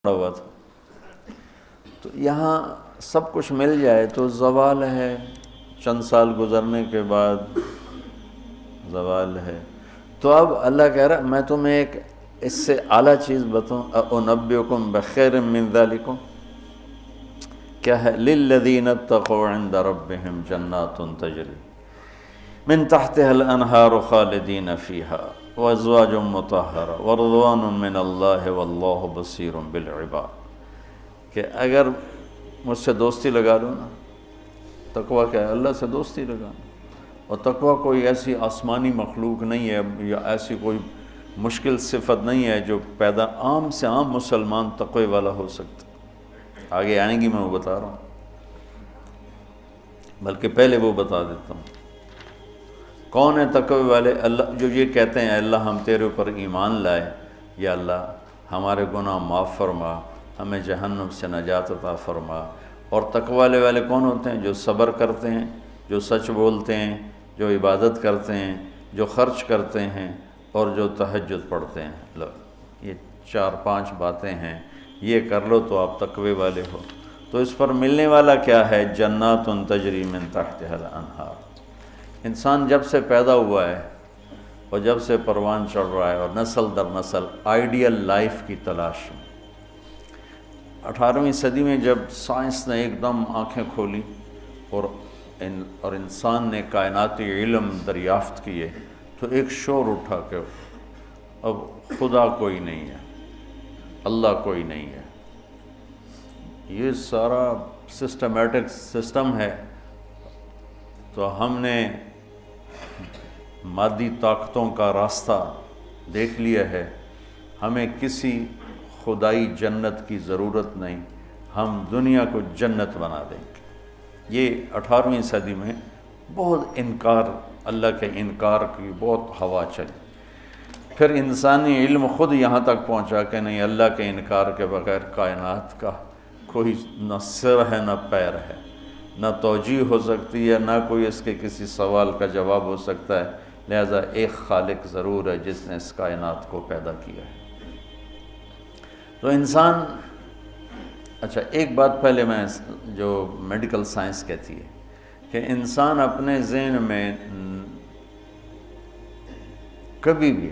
ہوا تھا، تو یہاں سب کچھ مل جائے تو زوال ہے، چند سال گزرنے کے بعد زوال ہے۔ تو اب اللہ کہہ رہا میں تمہیں ایک اس سے اعلیٰ چیز بتاؤں، انبئکم بخیر من ذالکم، کیا ہے؟ للذین اتقوا عند ربہم جنات تجری من تحتها الانہار خالدین فیہا وازواج مطہرہ ورضوان من اللہ واللہ بصیر بالعباد، کہ اگر مجھ سے دوستی لگا لو نا، تقویٰ کیا ہے؟ اللہ سے دوستی لگانا۔ اور تقویٰ کوئی ایسی آسمانی مخلوق نہیں ہے یا ایسی کوئی مشکل صفت نہیں ہے جو پیدا عام سے عام مسلمان تقوی والا ہو سکتا۔ آگے آئیں گی، میں وہ بتا رہا ہوں، بلکہ پہلے وہ بتا دیتا ہوں کون ہے تقوی والے۔ اللہ جو یہ کہتے ہیں اللہ ہم تیرے اوپر ایمان لائے، یا اللہ ہمارے گناہ معاف فرما، ہمیں جہنم سے نجات عطا فرما۔ اور تقوی والے کون ہوتے ہیں؟ جو صبر کرتے ہیں، جو سچ بولتے ہیں، جو عبادت کرتے ہیں، جو خرچ کرتے ہیں، اور جو تہجد پڑھتے ہیں۔ لو یہ 4-5 باتیں ہیں، یہ کر لو تو آپ تقوی والے ہو۔ تو اس پر ملنے والا کیا ہے؟ جنات تجری من تحتها الانہار۔ انسان جب سے پیدا ہوا ہے اور جب سے پروان چڑھ رہا ہے اور نسل در نسل آئیڈیل لائف کی تلاش میں، 18ویں صدی میں جب سائنس نے ایک دم آنکھیں کھولی اور انسان نے کائناتی علم دریافت کیے، تو ایک شور اٹھا کہ اب خدا کوئی نہیں ہے، اللہ کوئی نہیں ہے، یہ سارا سسٹمیٹک سسٹم ہے۔ تو ہم نے مادی طاقتوں کا راستہ دیکھ لیا ہے، ہمیں کسی خدائی جنت کی ضرورت نہیں، ہم دنیا کو جنت بنا دیں گے۔ یہ 18ویں صدی میں بہت انکار، اللہ کے انکار کی بہت ہوا چلی۔ پھر انسانی علم خود یہاں تک پہنچا کہ نہیں، اللہ کے انکار کے بغیر کائنات کا کوئی نہ سر ہے نہ پیر ہے، نہ توجیہ ہو سکتی ہے، نہ کوئی اس کے کسی سوال کا جواب ہو سکتا ہے، لہذا ایک خالق ضرور ہے جس نے اس کائنات کو پیدا کیا ہے۔ تو انسان، اچھا ایک بات پہلے میں جو میڈیکل سائنس کہتی ہے کہ انسان اپنے ذہن میں کبھی بھی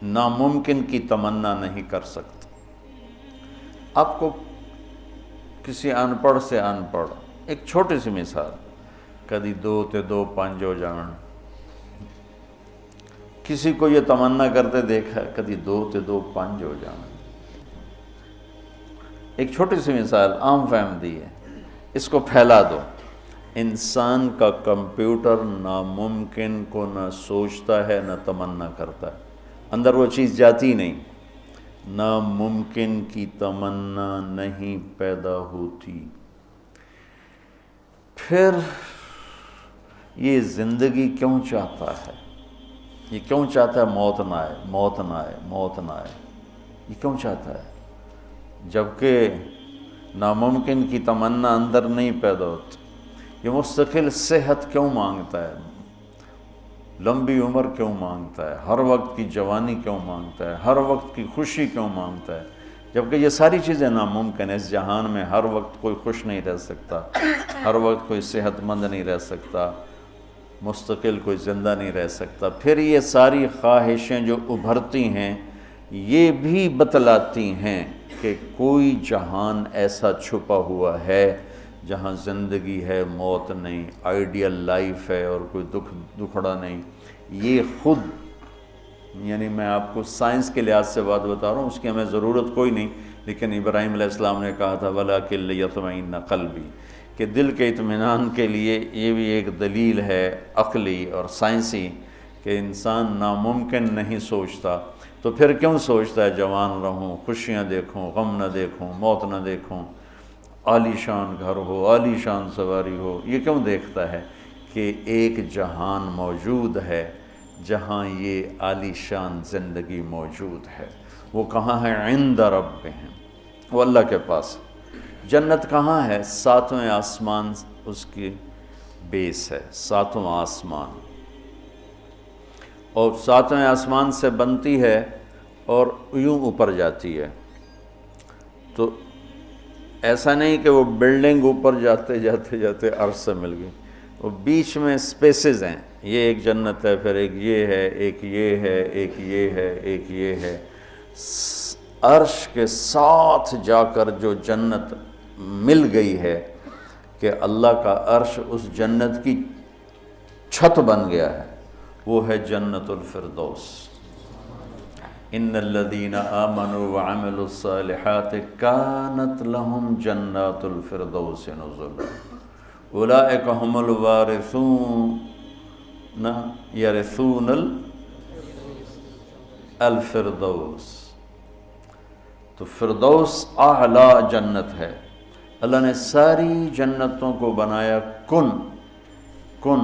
ناممکن کی تمنا نہیں کر سکتا۔ آپ کو کسی ان پڑھ سے ان پڑھ، ایک چھوٹی سی مثال، کدی 2 تے 2 5 ہو جان، کسی کو یہ تمنا کرتے دیکھا کدی 2 تے 2 5 ہو جان؟ ایک چھوٹی سی مثال عام فہم دی ہے، اس کو پھیلا دو۔ انسان کا کمپیوٹر ناممکن کو نہ سوچتا ہے نہ تمنا کرتا ہے، اندر وہ چیز جاتی نہیں، ناممکن کی تمنا نہیں پیدا ہوتی۔ پھر یہ زندگی کیوں چاہتا ہے؟ یہ کیوں چاہتا ہے موت نہ آئے، موت نہ آئے، موت نہ آئے؟ یہ کیوں چاہتا ہے جبکہ ناممکن کی تمنا اندر نہیں پیدا ہوتی؟ یہ مستقل صحت کیوں مانگتا ہے، لمبی عمر کیوں مانگتا ہے، ہر وقت کی جوانی کیوں مانگتا ہے، ہر وقت کی خوشی کیوں مانگتا ہے، جبکہ یہ ساری چیزیں ناممکن ہیں۔ اس جہان میں ہر وقت کوئی خوش نہیں رہ سکتا، ہر وقت کوئی صحت مند نہیں رہ سکتا، مستقل کوئی زندہ نہیں رہ سکتا۔ پھر یہ ساری خواہشیں جو ابھرتی ہیں یہ بھی بتلاتی ہیں کہ کوئی جہان ایسا چھپا ہوا ہے جہاں زندگی ہے، موت نہیں، آئیڈیل لائف ہے اور کوئی دکھڑا نہیں۔ یہ خود، یعنی میں آپ کو سائنس کے لحاظ سے بات بتا رہا ہوں، اس کی ہمیں ضرورت کوئی نہیں، لیکن ابراہیم علیہ السلام نے کہا تھا وَلَٰكِن لِيَطْمَئِنَّ قَلْبِي، کہ دل کے اطمینان کے لیے یہ بھی ایک دلیل ہے عقلی اور سائنسی کہ انسان ناممکن نہیں سوچتا، تو پھر کیوں سوچتا ہے جوان رہوں، خوشیاں دیکھوں، غم نہ دیکھوں، موت نہ دیکھوں، عالی شان گھر ہو، عالی شان سواری ہو؟ یہ کیوں دیکھتا ہے کہ ایک جہان موجود ہے جہاں یہ عالی شان زندگی موجود ہے۔ وہ کہاں ہے؟ عند ربہم، وہ اللہ کے پاس۔ جنت کہاں ہے؟ 7ویں آسمان اس کی بیس ہے، 7واں آسمان، اور 7ویں آسمان سے بنتی ہے اور یوں اوپر جاتی ہے۔ تو ایسا نہیں کہ وہ بلڈنگ اوپر جاتے جاتے جاتے عرش سے مل گئی، وہ بیچ میں سپیسز ہیں، یہ ایک جنت ہے، پھر ایک یہ ہے، ایک یہ ہے، ایک یہ ہے، ایک یہ ہے۔ عرش کے ساتھ جا کر جو جنت مل گئی ہے کہ اللہ کا عرش اس جنت کی چھت بن گیا ہے، وہ ہے جنت الفردوس۔ ان الذین آمنوا وعملوا الصالحات کانت لهم جنات الفردوس نزلا اولئک هم الوارثون یرثون الفردوس۔ تو فردوس اعلیٰ جنت ہے۔ اللہ نے ساری جنتوں کو بنایا کن کن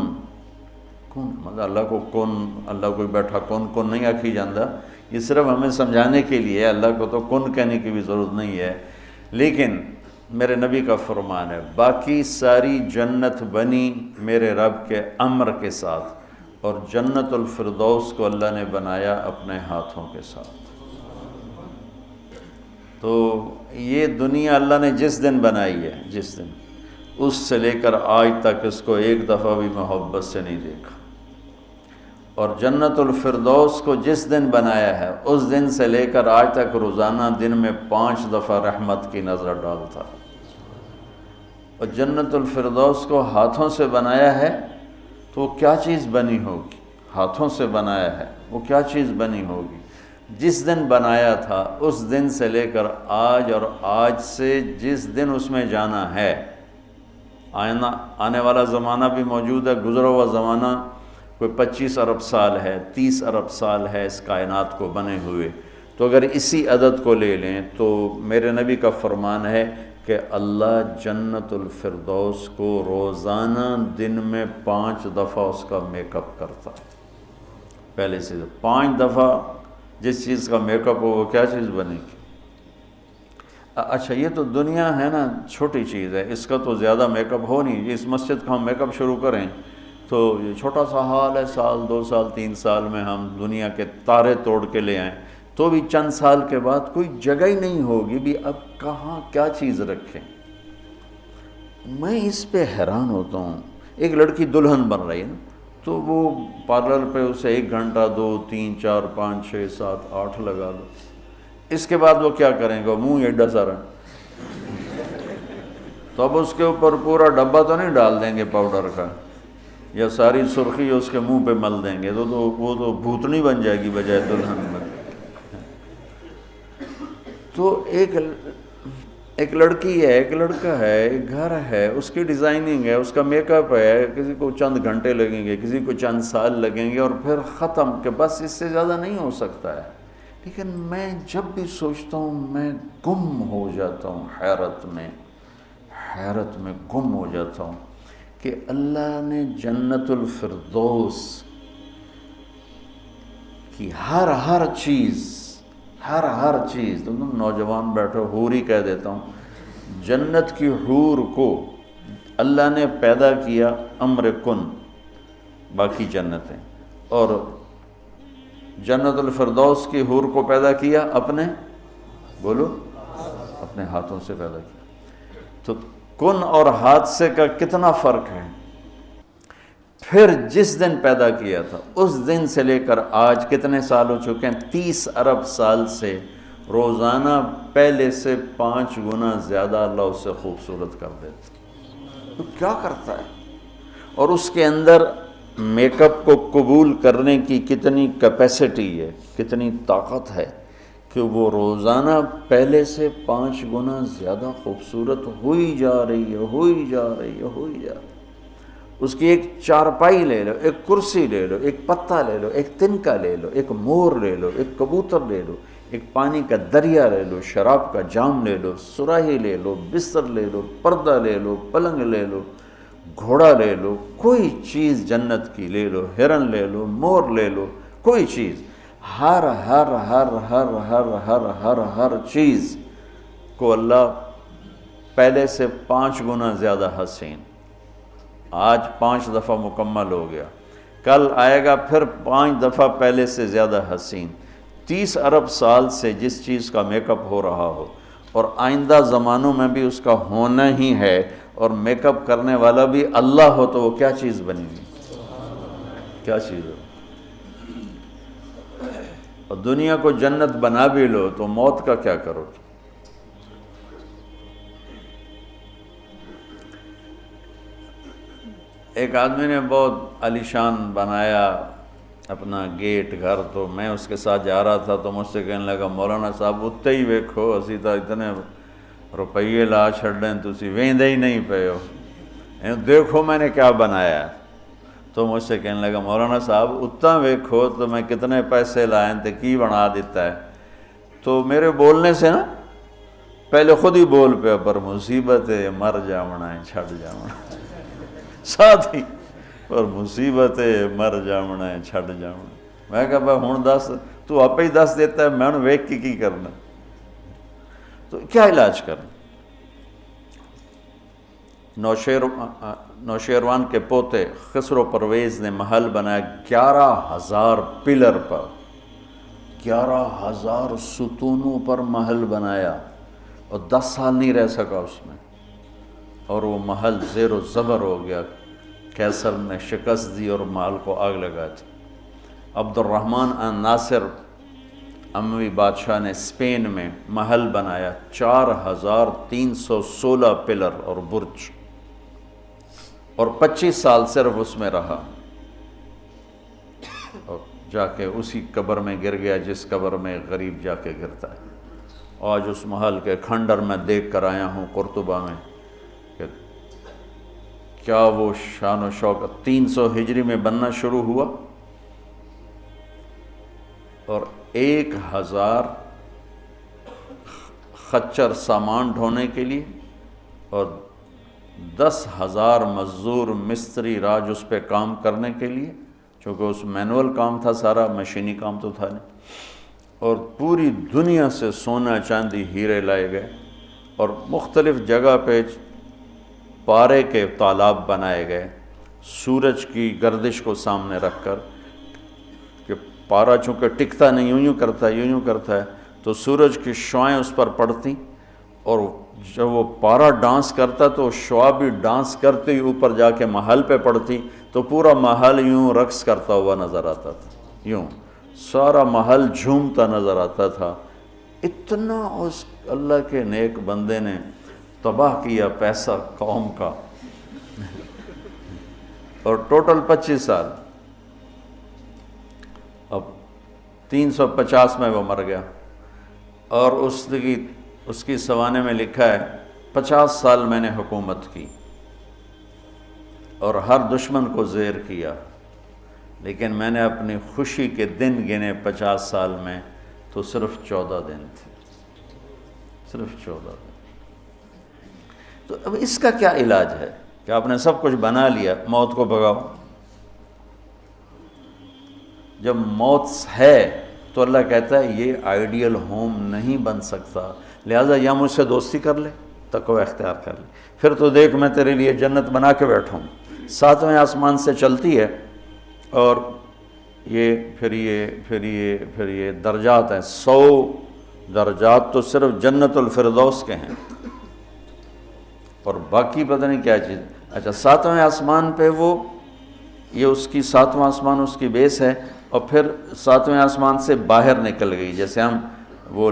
کن، مطلب اللہ کو کن، اللہ کوئی بیٹھا کن کن نہیں آکھی جاندہ، یہ صرف ہمیں سمجھانے کے لیے، اللہ کو تو کن کہنے کی بھی ضرورت نہیں ہے، لیکن میرے نبی کا فرمان ہے باقی ساری جنت بنی میرے رب کے امر کے ساتھ، اور جنت الفردوس کو اللہ نے بنایا اپنے ہاتھوں کے ساتھ۔ تو یہ دنیا اللہ نے جس دن بنائی ہے، جس دن، اس سے لے کر آج تک اس کو ایک دفعہ بھی محبت سے نہیں دیکھا، اور جنت الفردوس کو جس دن بنایا ہے اس دن سے لے کر آج تک روزانہ دن میں 5 دفعہ رحمت کی نظر ڈالتا ہے۔ اور جنت الفردوس کو ہاتھوں سے بنایا ہے تو وہ کیا چیز بنی ہوگی؟ ہاتھوں سے بنایا ہے، وہ کیا چیز بنی ہوگی؟ جس دن بنایا تھا اس دن سے لے کر آج، اور آج سے جس دن اس میں جانا ہے، آنے والا زمانہ بھی موجود ہے، گزرا ہوا زمانہ کوئی 25 ارب سال ہے، 30 ارب سال ہے اس کائنات کو بنے ہوئے، تو اگر اسی عدد کو لے لیں تو میرے نبی کا فرمان ہے کہ اللہ جنت الفردوس کو روزانہ دن میں 5 دفعہ اس کا میک اپ کرتا ہے۔ پہلے سے 5 دفعہ جس چیز کا میک اپ ہو وہ کیا چیز بنے گی؟ اچھا یہ تو دنیا ہے نا، چھوٹی چیز ہے، اس کا تو زیادہ میک اپ ہو نہیں، اس مسجد کا ہم میک اپ شروع کریں تو یہ چھوٹا سا حال ہے، 1 2 سال 3 سال میں ہم دنیا کے تارے توڑ کے لے آئیں، تو بھی چند سال کے بعد کوئی جگہ ہی نہیں ہوگی بھی اب کہاں کیا چیز رکھیں۔ میں اس پہ حیران ہوتا ہوں، ایک لڑکی دلہن بن رہی ہے نا، تو وہ پارلر پہ اسے 1 گھنٹہ 2 3 4 5 6 7 8 لگا لو، اس کے بعد وہ کیا کریں گے؟ منہ ایڈا سارا، تو اب اس کے اوپر پورا ڈبہ تو نہیں ڈال دیں گے پاؤڈر کا، یا ساری سرخی اس کے منہ پہ مل دیں گے، تو وہ تو بھوتنی بن جائے گی بجائے دلہن بن۔ تو ایک لڑکی ہے، ایک لڑکا ہے، ایک گھر ہے، اس کی ڈیزائننگ ہے، اس کا میک اپ ہے، کسی کو چند گھنٹے لگیں گے، کسی کو چند سال لگیں گے، اور پھر ختم، کہ بس اس سے زیادہ نہیں ہو سکتا ہے۔ لیکن میں جب بھی سوچتا ہوں میں گم ہو جاتا ہوں، حیرت میں گم ہو جاتا ہوں کہ اللہ نے جنت الفردوس کی ہر چیز، تم نوجوان بیٹھو، حور ہی کہہ دیتا ہوں، جنت کی حور کو اللہ نے پیدا کیا امر کن، باقی جنتیں، اور جنت الفردوس کی حور کو پیدا کیا اپنے ہاتھوں سے پیدا کیا۔ تو کن اور ہاتھ سے کا کتنا فرق ہے۔ پھر جس دن پیدا کیا تھا اس دن سے لے کر آج کتنے سال ہو چکے ہیں؟ 30 ارب سال سے روزانہ پہلے سے 5 گنا زیادہ اللہ اسے خوبصورت کر دیتا۔ تو کیا کرتا ہے؟ اور اس کے اندر میک اپ کو قبول کرنے کی کتنی کیپیسٹی ہے، کتنی طاقت ہے کہ وہ روزانہ پہلے سے 5 گنا زیادہ خوبصورت ہوئی جا رہی ہے۔ اس کی ایک چارپائی لے لو، ایک کرسی لے لو، ایک پتا لے لو، ایک تنکا لے لو، ایک مور لے لو، ایک کبوتر لے لو، ایک پانی کا دریا لے لو، شراب کا جام لے لو، سراہی لے لو، بستر لے لو، پردہ لے لو، پلنگ لے لو، گھوڑا لے لو، کوئی چیز جنت کی لے لو، ہرن لے لو، مور لے لو، کوئی چیز، ہر چیز کو اللہ پہلے سے 5 گنا زیادہ حسین۔ آج 5 دفعہ مکمل ہو گیا، کل آئے گا پھر 5 دفعہ پہلے سے زیادہ حسین۔ 30 ارب سال سے جس چیز کا میک اپ ہو رہا ہو اور آئندہ زمانوں میں بھی اس کا ہونا ہی ہے، اور میک اپ کرنے والا بھی اللہ ہو تو وہ کیا چیز بنے گی؟ کیا چیز ہو؟ اور دنیا کو جنت بنا بھی لو تو موت کا کیا کرو؟ ایک آدمی نے بہت عالیشان بنایا اپنا گیٹ گھر، تو میں اس کے ساتھ جا رہا تھا تو مجھ سے کہنے لگا مولانا صاحب اتنے ہی ویکھو اسی تو اتنے روپیے لا چھڑیں تسی ویندے ہی نہیں پے ہو، دیکھو میں نے کیا بنایا۔ تو مجھ سے کہنے لگا مولانا صاحب اتنا ویکھو تو میں کتنے پیسے لائیں تے کی بنا دیتا ہے۔ تو میرے بولنے سے نا پہلے خود ہی بول پیا پر مصیبت ہے مر جاونا ہے چھڑ جاونا، ساتھ ہی پر مصیبت ہے مر جاونا ہے چھڑ جاونا۔ میں کہا بھائی ہون دس، تو آپ ہی دس دیتا ہے، میں ہوں ویک کی کرنا؟ تو کیا علاج کرنا؟ نوشیروان کے پوتے خسرو پرویز نے محل بنایا 11,000 پلر پر، 11,000 ستونوں پر محل بنایا، اور 10 سال نہیں رہ سکا اس میں، اور وہ محل زیر و زبر ہو گیا۔ کیسر نے شکست دی اور محل کو آگ لگا تھی۔ عبد الرحمن الناصر اموی بادشاہ نے اسپین میں محل بنایا 4,316 پلر اور برج، اور 25 سال صرف اس میں رہا، اور جا کے اسی قبر میں گر گیا جس قبر میں غریب جا کے گرتا ہے۔ آج اس محل کے کھنڈر میں دیکھ کر آیا ہوں قرطبہ میں کہ کیا وہ شان و شوکت 300 ہجری میں بننا شروع ہوا، اور 1,000 خچر سامان ڈھونے کے لیے اور 10,000 مزدور مستری راج اس پہ کام کرنے کے لیے، چونکہ اس مینول کام تھا سارا، مشینی کام تو تھا نہیں، اور پوری دنیا سے سونا چاندی ہیرے لائے گئے، اور مختلف جگہ پہ پارے کے تالاب بنائے گئے سورج کی گردش کو سامنے رکھ کر، کہ پارا چونکہ ٹکتا نہیں، یوں کرتا ہے تو سورج کی شعائیں اس پر پڑتی، اور جب وہ پارا ڈانس کرتا تو شعا بھی ڈانس کرتے ہی اوپر جا کے محل پہ پڑتی، تو پورا محل یوں رقص کرتا ہوا نظر آتا تھا، یوں سارا محل جھومتا نظر آتا تھا۔ اتنا اس اللہ کے نیک بندے نے تباہ کیا پیسہ قوم کا، اور ٹوٹل 25 سال، اب 350 میں وہ مر گیا، اور اس کی سوانے میں لکھا ہے 50 سال میں نے حکومت کی اور ہر دشمن کو زیر کیا، لیکن میں نے اپنی خوشی کے دن گنے 50 سال میں تو صرف 14 دن تھے، صرف 14 دن۔ تو اب اس کا کیا علاج ہے کہ آپ نے سب کچھ بنا لیا، موت کو بھگاؤ۔ جب موت ہے تو اللہ کہتا ہے یہ آئیڈیل ہوم نہیں بن سکتا، لہٰذا یا مجھ سے دوستی کر لے، تقوی اختیار کر لے، پھر تو دیکھ میں تیرے لیے جنت بنا کے بیٹھا ہوں، 7ویں آسمان سے چلتی ہے، اور پھر یہ درجات ہیں، 100 درجات تو صرف جنت الفردوس کے ہیں، اور باقی پتہ نہیں کیا چیز۔ اچھا 7ویں آسمان پہ یہ اس کی 7واں آسمان اس کی بیس ہے، اور پھر 7ویں آسمان سے باہر نکل گئی، جیسے ہم وہ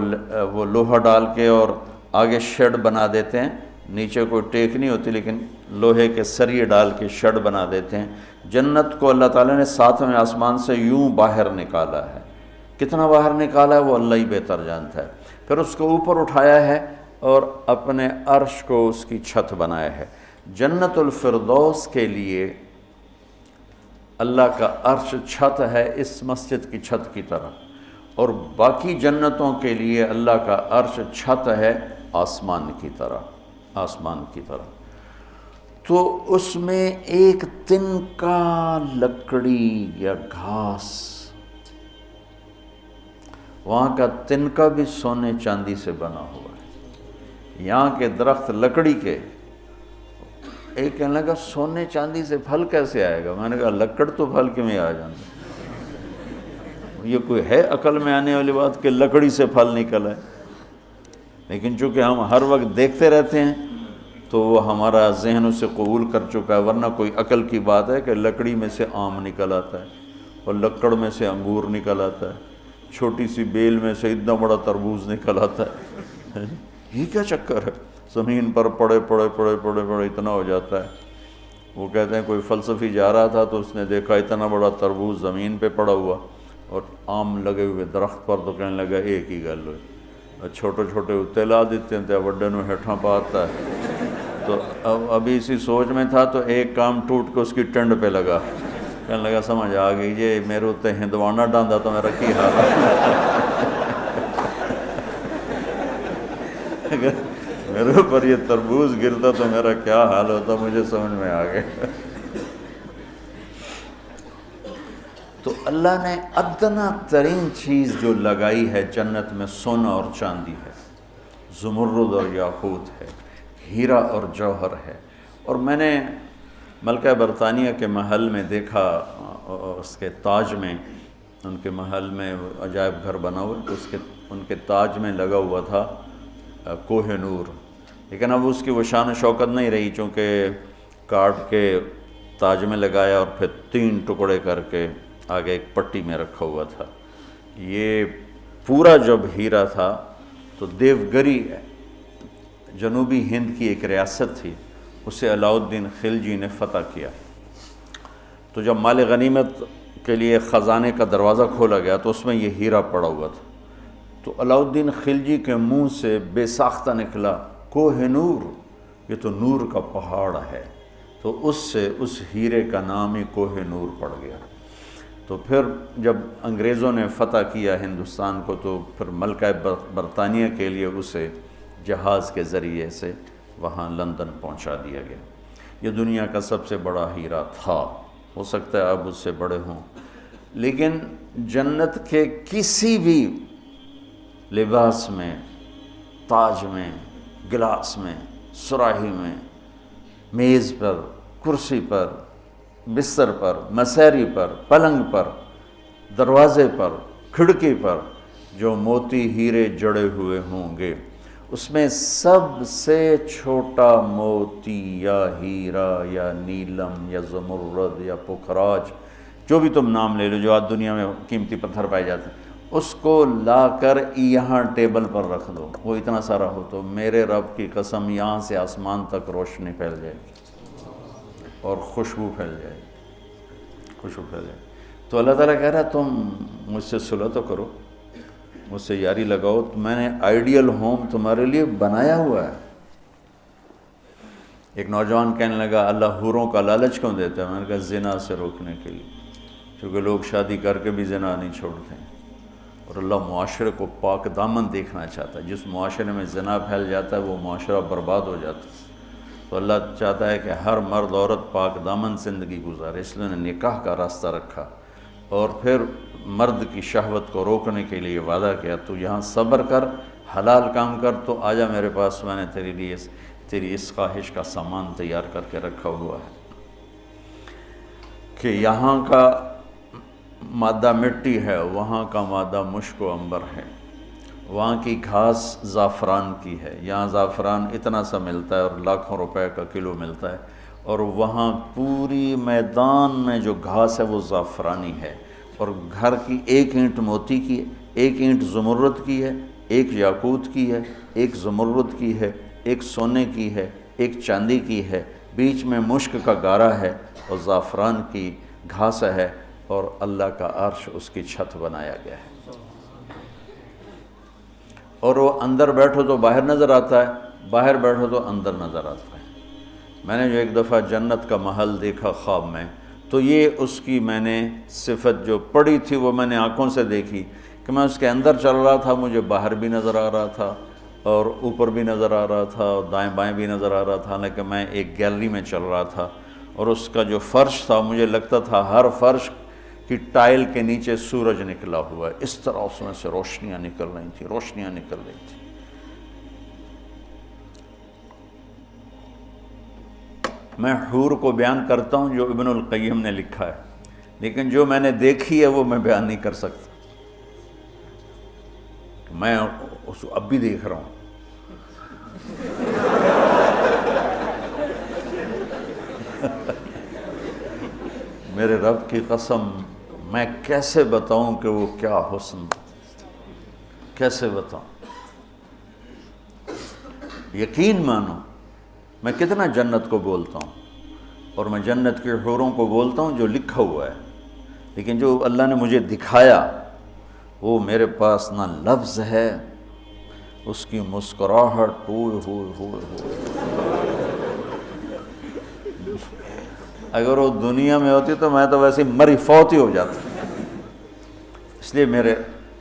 لوہا ڈال کے اور آگے شیڈ بنا دیتے ہیں، نیچے کوئی ٹیک نہیں ہوتی لیکن لوہے کے سریے ڈال کے شیڈ بنا دیتے ہیں، جنت کو اللہ تعالیٰ نے 7ویں آسمان سے یوں باہر نکالا ہے۔ کتنا باہر نکالا ہے وہ اللہ ہی بہتر جانتا ہے۔ پھر اس کو اوپر اٹھایا ہے اور اپنے عرش کو اس کی چھت بنایا ہے۔ جنت الفردوس کے لیے اللہ کا عرش چھت ہے اس مسجد کی چھت کی طرح، اور باقی جنتوں کے لیے اللہ کا عرش چھت ہے آسمان کی طرح۔ تو اس میں ایک تنکا لکڑی یا گھاس، وہاں کا تنکا بھی سونے چاندی سے بنا ہوا ہے، یہاں کے درخت لکڑی کے۔ ایک کہنے لگا سونے چاندی سے پھل کیسے آئے گا؟ میں نے کہا لکڑ تو پھل کیوں میں آ جانا، یہ کوئی ہے عقل میں آنے والی بات کہ لکڑی سے پھل نکل ہے؟ لیکن چونکہ ہم ہر وقت دیکھتے رہتے ہیں تو وہ ہمارا ذہن اسے قبول کر چکا ہے، ورنہ کوئی عقل کی بات ہے کہ لکڑی میں سے آم نکل آتا ہے اور لکڑ میں سے انگور نکل آتا ہے، چھوٹی سی بیل میں سے اتنا بڑا تربوز نکل آتا ہے، یہ کیا چکر ہے؟ زمین پر پڑے پڑے پڑے پڑے پڑے اتنا ہو جاتا ہے۔ وہ کہتے ہیں کوئی فلسفی جا رہا تھا تو اس نے دیکھا اتنا بڑا تربوز زمین پہ پڑا ہوا اور آم لگے ہوئے درخت پر، تو کہنے لگا ایک ہی گل ہوئی، چھوٹے چھوٹے اتنے لا دیتے ہیں تو وڈے نو ہیٹھاں پاتا ہے۔ تو ابھی اسی سوچ میں تھا تو ایک کام ٹوٹ کے اس کی ٹنڈ پہ لگا، کہنے لگا سمجھ آ گئی یہ میرے اتنے ہندوانہ ڈاندا تو میرا کی حال ہے، میرے اوپر یہ تربوز گرتا تو میرا کیا حال ہوتا، مجھے سمجھ میں آ گیا۔ تو اللہ نے ادنا ترین چیز جو لگائی ہے جنت میں سونا اور چاندی ہے، زمرد اور یاقوت ہے، ہیرا اور جوہر ہے۔ اور میں نے ملکہ برطانیہ کے محل میں دیکھا، اس کے تاج میں، ان کے محل میں عجائب گھر بنا ہوا تو ان کے تاج میں لگا ہوا تھا کوہ نور، لیکن اب اس کی وہ شان و شوکت نہیں رہی، چونکہ کاٹ کے تاج میں لگایا اور پھر 3 ٹکڑے کر کے آگے ایک پٹی میں رکھا ہوا تھا۔ یہ پورا جب ہیرا تھا تو دیوگری جنوبی ہند کی ایک ریاست تھی، اسے علاؤ الدین خلجی نے فتح کیا۔ تو جب مال غنیمت کے لیے خزانے کا دروازہ کھولا گیا تو اس میں یہ ہیرا پڑا ہوا تھا۔ تو علاؤ الدین خلجی کے منہ سے بے ساختہ نکلا کوہ نور، یہ تو نور کا پہاڑ ہے، تو اس سے اس ہیرے کا نام ہی کوہ نور پڑ گیا۔ تو پھر جب انگریزوں نے فتح کیا ہندوستان کو تو پھر ملکہ برطانیہ کے لیے اسے جہاز کے ذریعے سے وہاں لندن پہنچا دیا گیا۔ یہ دنیا کا سب سے بڑا ہیرا تھا، ہو سکتا ہے اب اس سے بڑے ہوں، لیکن جنت کے کسی بھی لباس میں، تاج میں، گلاس میں، سراہی میں، میز پر، کرسی پر، بستر پر، مسیری پر، پلنگ پر، دروازے پر، کھڑکی پر جو موتی ہیرے جڑے ہوئے ہوں گے، اس میں سب سے چھوٹا موتی یا ہیرا یا نیلم یا زمرد یا پکھراج، جو بھی تم نام لے لو، جو آج دنیا میں قیمتی پتھر پائے جاتے ہیں، اس کو لا کر یہاں ٹیبل پر رکھ دو، وہ اتنا سارا ہو تو میرے رب کی قسم یہاں سے آسمان تک روشنی پھیل جائے گی اور خوشبو پھیل جائے گی، خوشبو پھیل جائے گی۔ تو اللہ تعالیٰ کہہ رہا ہے تم مجھ سے صلح تو کرو، مجھ سے یاری لگاؤ، تو میں نے آئیڈیل ہوم تمہارے لیے بنایا ہوا ہے۔ ایک نوجوان کہنے لگا اللہ حوروں کا لالچ کیوں دیتا ہے؟ میں نے کہا زنا سے روکنے کے لیے، کیونکہ لوگ شادی کر کے بھی زنا نہیں چھوڑتے ہیں، اور اللہ معاشرے کو پاک دامن دیکھنا چاہتا ہے۔ جس معاشرے میں زنا پھیل جاتا ہے وہ معاشرہ برباد ہو جاتا ہے۔ تو اللہ چاہتا ہے کہ ہر مرد عورت پاک دامن زندگی گزارے، اس لیے نے نکاح کا راستہ رکھا، اور پھر مرد کی شہوت کو روکنے کے لیے وعدہ کیا تو یہاں صبر کر، حلال کام کر، تو آجا میرے پاس، میں نے تیرے لیے تیری اس خواہش کا سامان تیار کر کے رکھا ہوا ہے کہ یہاں کا مادہ مٹی ہے، وہاں کا مادہ مشک و عنبر ہے، وہاں کی گھاس زعفران کی ہے، یہاں زعفران اتنا سا ملتا ہے اور لاکھوں روپے کا کلو ملتا ہے، اور وہاں پوری میدان میں جو گھاس ہے وہ زعفرانی ہے، اور گھر کی ایک اینٹ موتی کی ہے، ایک اینٹ زمرد کی ہے، ایک یاقوت کی ہے، ایک زمرد کی ہے، ایک سونے کی ہے، ایک چاندی کی ہے، بیچ میں مشک کا گارا ہے اور زعفران کی گھاس ہے، اور اللہ کا عرش اس کی چھت بنایا گیا ہے۔ اور وہ اندر بیٹھو تو باہر نظر آتا ہے، باہر بیٹھو تو اندر نظر آتا ہے۔ میں نے جو ایک دفعہ جنت کا محل دیکھا خواب میں، تو یہ اس کی میں نے صفت جو پڑی تھی وہ میں نے آنکھوں سے دیکھی کہ میں اس کے اندر چل رہا تھا، مجھے باہر بھی نظر آ رہا تھا اور اوپر بھی نظر آ رہا تھا اور دائیں بائیں بھی نظر آ رہا تھا، حالانکہ میں ایک گیلری میں چل رہا تھا، اور اس کا جو فرش تھا مجھے لگتا تھا ہر فرش کی ٹائل کے نیچے سورج نکلا ہوا ہے، اس طرح اس میں سے روشنیاں نکل رہی تھیں، روشنیاں نکل رہی تھیں۔ میں حور کو بیان کرتا ہوں جو ابن القیم نے لکھا ہے، لیکن جو میں نے دیکھی ہے وہ میں بیان نہیں کر سکتا، میں اس کو اب بھی دیکھ رہا ہوں، میرے رب کی قسم میں کیسے بتاؤں کہ وہ کیا حسن، کیسے بتاؤں؟ یقین مانو میں کتنا جنت کو بولتا ہوں، اور میں جنت کے حوروں کو بولتا ہوں جو لکھا ہوا ہے، لیکن جو اللہ نے مجھے دکھایا وہ میرے پاس نہ لفظ ہے، اس کی مسکراہٹ ہوئے اگر وہ دنیا میں ہوتی تو میں تو ویسے مری فوت ہی ہو جاتا۔ اس لیے میرے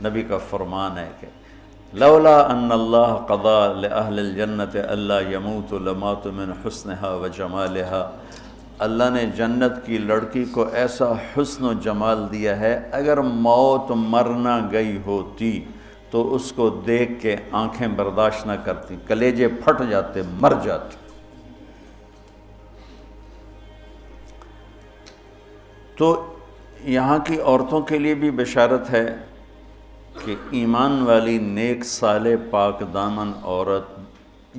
نبی کا فرمان ہے کہ لولا ان اللہ قضا لأہل الجنت الا یموت لمات من حسنها وجمالها، اللہ نے جنت کی لڑکی کو ایسا حسن و جمال دیا ہے، اگر موت مرنا گئی ہوتی تو اس کو دیکھ کے آنکھیں برداشت نہ کرتی، کلیجے پھٹ جاتے، مر جاتے۔ تو یہاں کی عورتوں کے لیے بھی بشارت ہے کہ ایمان والی نیک صالح پاک دامن عورت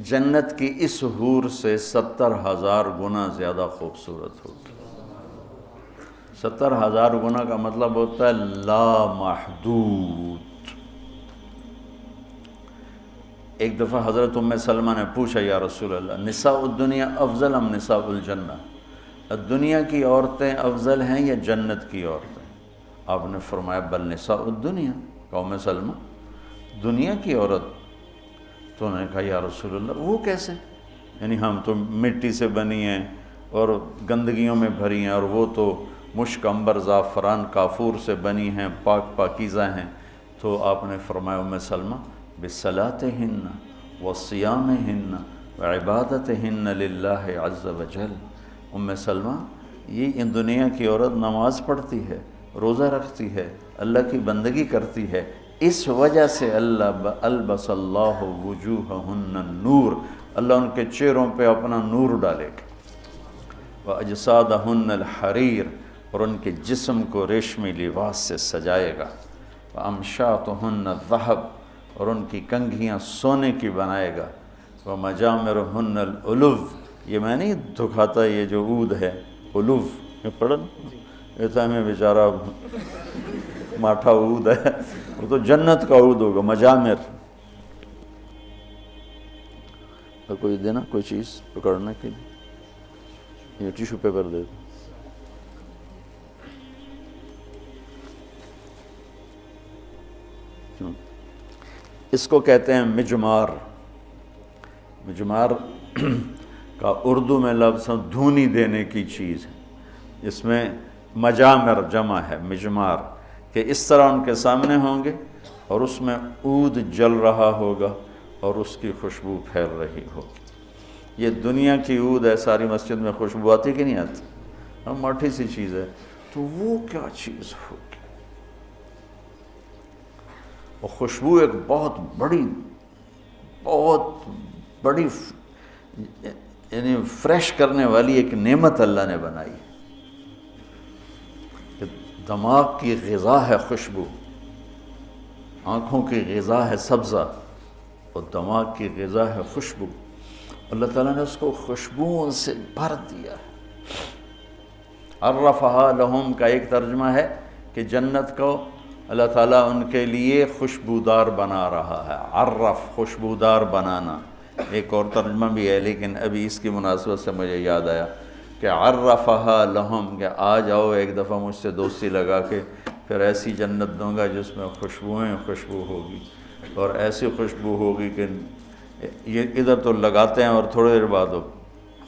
جنت کی اس حور سے 70,000 گنا زیادہ خوبصورت ہوگی۔ 70,000 گنا کا مطلب ہوتا ہے لا محدود۔ ایک دفعہ حضرت ام سلمہ نے پوچھا یا رسول اللہ نساء الدنیا افضل ام نساء الجنہ، دنیا کی عورتیں افضل ہیں یا جنت کی عورتیں؟ آپ نے فرمایا بل نساء الدنیا، ام سلمہ دنیا کی عورت۔ تو انہوں نے کہا یا رسول اللہ وہ کیسے؟ یعنی ہم تو مٹی سے بنی ہیں اور گندگیوں میں بھری ہیں، اور وہ تو مشک عنبر زعفران کافور سے بنی ہیں، پاک پاکیزہ ہیں۔ تو آپ نے فرمایا ام سلمہ بصلاتہن وصیامہن وعبادتہن للہ عز وجل۔ ام سلمہ یہ ان دنیا کی عورت نماز پڑھتی ہے، روزہ رکھتی ہے، اللہ کی بندگی کرتی ہے، اس وجہ سے البس اللہ وجوہہن النور، اللہ ان کے چہروں پہ اپنا نور ڈالے گا، واجسادہن الحریر، اور ان کے جسم کو ریشمی لباس سے سجائے گا، وامشاطہن الذہب، اور ان کی کنگھیاں سونے کی بنائے گا، ومجامرہن الالو، یہ میں نہیں دکھاتا یہ جو عود ہے الو، یہ پڑھن ایسا میں بیچارہ ماٹھا عود ہے، وہ تو جنت کا عود ہوگا، مجامر۔ اور کوئی دینا کوئی چیز پکڑنے کے لیے، یہ ٹیشو پیپر دے دو۔ اس کو کہتے ہیں مجمار۔ مجمار کا اردو میں لفظ دھونی دینے کی چیز ہے، اس میں مجامر جمع ہے مجمار، کہ اس طرح ان کے سامنے ہوں گے اور اس میں عود جل رہا ہوگا اور اس کی خوشبو پھیل رہی ہوگی۔ یہ دنیا کی عود ہے، ساری مسجد میں خوشبو آتی کہ نہیں آتی؟ ہم ماٹھی سی چیز ہے، تو وہ کیا چیز ہوگی؟ اور خوشبو ایک بہت بڑی یعنی فریش کرنے والی ایک نعمت اللہ نے بنائی ہے۔ دماغ کی غذا ہے خوشبو، آنکھوں کی غذا ہے سبزہ، اور دماغ کی غذا ہے خوشبو۔ اللہ تعالیٰ نے اس کو خوشبوؤں سے بھر دیا ہے۔ عرفہا لہم کا ایک ترجمہ ہے کہ جنت کو اللہ تعالیٰ ان کے لیے خوشبودار بنا رہا ہے۔ عرف خوشبودار بنانا، ایک اور ترجمہ بھی ہے لیکن ابھی اس کی مناسبت سے مجھے یاد آیا کہ عرفہا لہم، کہ آ جاؤ ایک دفعہ مجھ سے دوستی لگا کے، پھر ایسی جنت دوں گا جس میں خوشبوئیں خوشبو ہوگی، اور ایسی خوشبو ہوگی کہ یہ ادھر تو لگاتے ہیں اور تھوڑی دیر بعد وہ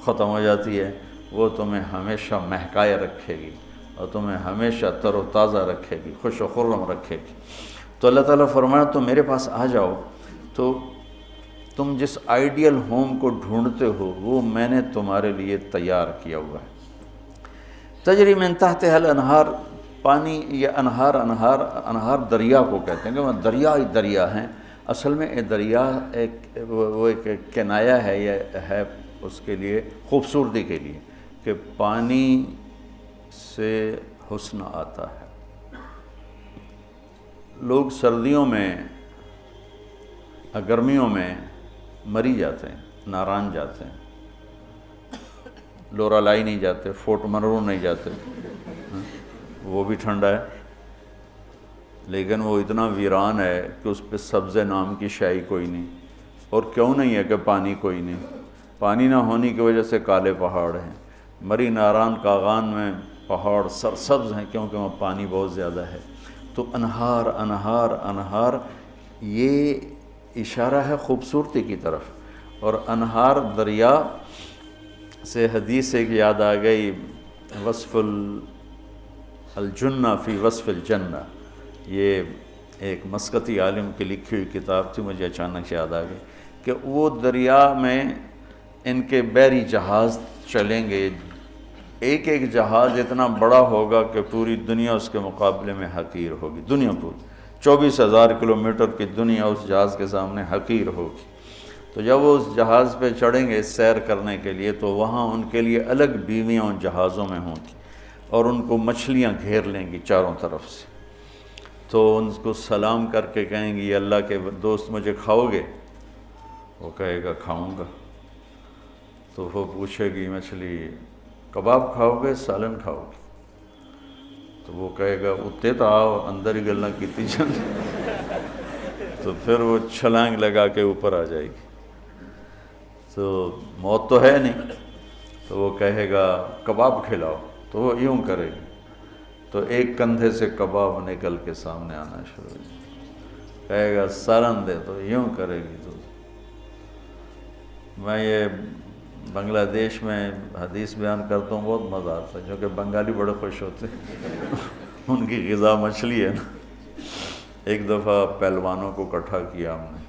ختم ہو جاتی ہے، وہ تمہیں ہمیشہ مہکائے رکھے گی اور تمہیں ہمیشہ تر و تازہ رکھے گی، خوش و خرم رکھے گی۔ تو اللہ تعالیٰ فرمایا تم میرے پاس آ جاؤ، تو تم جس آئیڈیل ہوم کو ڈھونڈتے ہو وہ میں نے تمہارے لیے تیار کیا ہوا ہے۔ تجری من تحتها الانہار، پانی یا انہار دریا کو کہتے ہیں، کہ وہ دریا ہی دریا ہیں۔ اصل میں دریا ایک کنایا ہے، یہ ہے اس کے لیے خوبصورتی کے لیے کہ پانی سے حسن آتا ہے۔ لوگ سردیوں میں گرمیوں میں مری جاتے ہیں، ناران جاتے ہیں، لورالائی نہیں جاتے، فورٹ منرو نہیں جاتے، وہ بھی ٹھنڈا ہے، لیکن وہ اتنا ویران ہے کہ اس پہ سبز نام کی شائی کوئی نہیں۔ اور کیوں نہیں ہے کہ پانی کوئی نہیں؟ پانی نہ ہونے کی وجہ سے کالے پہاڑ ہیں۔ مری ناران کاغان میں پہاڑ سرسبز ہیں کیونکہ وہاں پانی بہت زیادہ ہے۔ تو انہار انہار انہار، یہ اشارہ ہے خوبصورتی کی طرف۔ اور انہار دریا سے حدیث ایک یاد آ گئی، وصف الجنہ فی وصف الجنہ، یہ ایک مسقطی عالم کی لکھی ہوئی کتاب تھی، مجھے اچانک سے یاد آ گئی کہ وہ دریا میں ان کے بحری جہاز چلیں گے، ایک ایک جہاز اتنا بڑا ہوگا کہ پوری دنیا اس کے مقابلے میں حقیر ہوگی، دنیا پوری 24,000 کلومیٹر کی دنیا اس جہاز کے سامنے حقیر ہوگی۔ تو جب وہ اس جہاز پہ چڑھیں گے سیر کرنے کے لیے تو وہاں ان کے لیے الگ بیویاں ان جہازوں میں ہوں گی، اور ان کو مچھلیاں گھیر لیں گی چاروں طرف سے۔ تو ان کو سلام کر کے کہیں گی اللہ کے دوست مجھے کھاؤ گے؟ وہ کہے گا کھاؤں گا۔ تو وہ پوچھے گی مچھلی کباب کھاؤ گے سالن کھاؤ گے؟ تو وہ کہے گا اتنے تو آؤ اندر ہی گلنا کیتی جان۔ تو پھر وہ چھلانگ لگا کے اوپر آ جائے گی۔ تو موت تو ہے نہیں، تو وہ کہے گا کباب کھلاؤ، تو وہ یوں کرے گی، تو ایک کندھے سے کباب نکل کے سامنے آنا شروع ہو جائے، کہے گا سالن دے، تو یوں کرے گی۔ تو میں یہ بنگلہ دیش میں حدیث بیان کرتا ہوں، بہت مزہ آتا ہے، کیونکہ بنگالی بڑے خوش ہوتے ہیں، ان کی غذا مچھلی ہے نا۔ ایک دفعہ پہلوانوں کو اکٹھا کیا ہم نے،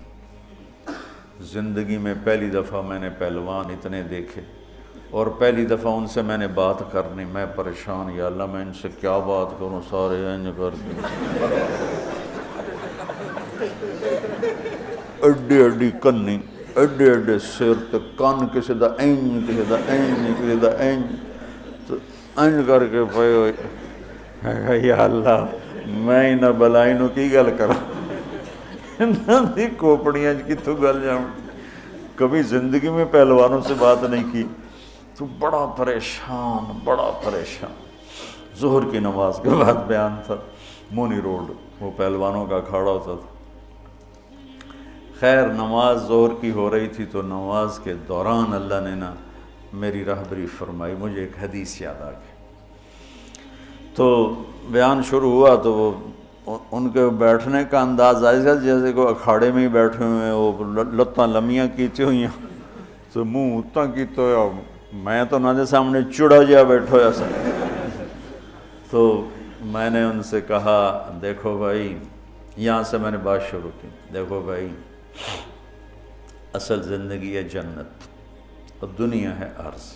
زندگی میں پہلی دفعہ میں نے پہلوان اتنے دیکھے، اور پہلی دفعہ ان سے میں نے بات کرنی، میں پریشان، یا اللہ میں ان سے کیا بات کروں، سارے انج کر کے اڈی اڈی کنی، اڈے اڈے سر تے کن، کسی دا اینج کسی دا اینج کسی دا اینج، تو اینج کر کے پے ہوئے، یا اللہ میں انہاں بلائنوں کی گل کراں، انہاں دی کھوپڑیاں کتوں گل جاؤں۔ کبھی زندگی میں پہلوانوں سے بات نہیں کی، تو بڑا پریشان بڑا پریشان۔ ظہر کی نماز کے بعد بیان تھا، مونی روڈ وہ پہلوانوں کا اکھاڑا ہوتا تھا۔ خیر نماز ظہر کی ہو رہی تھی، تو نماز کے دوران اللہ نے نا میری راہبری فرمائی، مجھے ایک حدیث یاد آ گئی۔ تو بیان شروع ہوا تو وہ ان کے بیٹھنے کا انداز ایسا جیسے کوئی اکھاڑے میں ہی بیٹھے ہوئے ہیں، وہ لتاں لمیاں کیتی ہوئی ہیں، تو منہ اتنا کیتا ہوا، میں تو نہ دے سامنے چڑا جا بیٹھا ہوا سا۔ تو میں نے ان سے کہا دیکھو بھائی، یہاں سے میں نے بات شروع کی، دیکھو بھائی اصل زندگی ہے جنت اور دنیا ہے عرض۔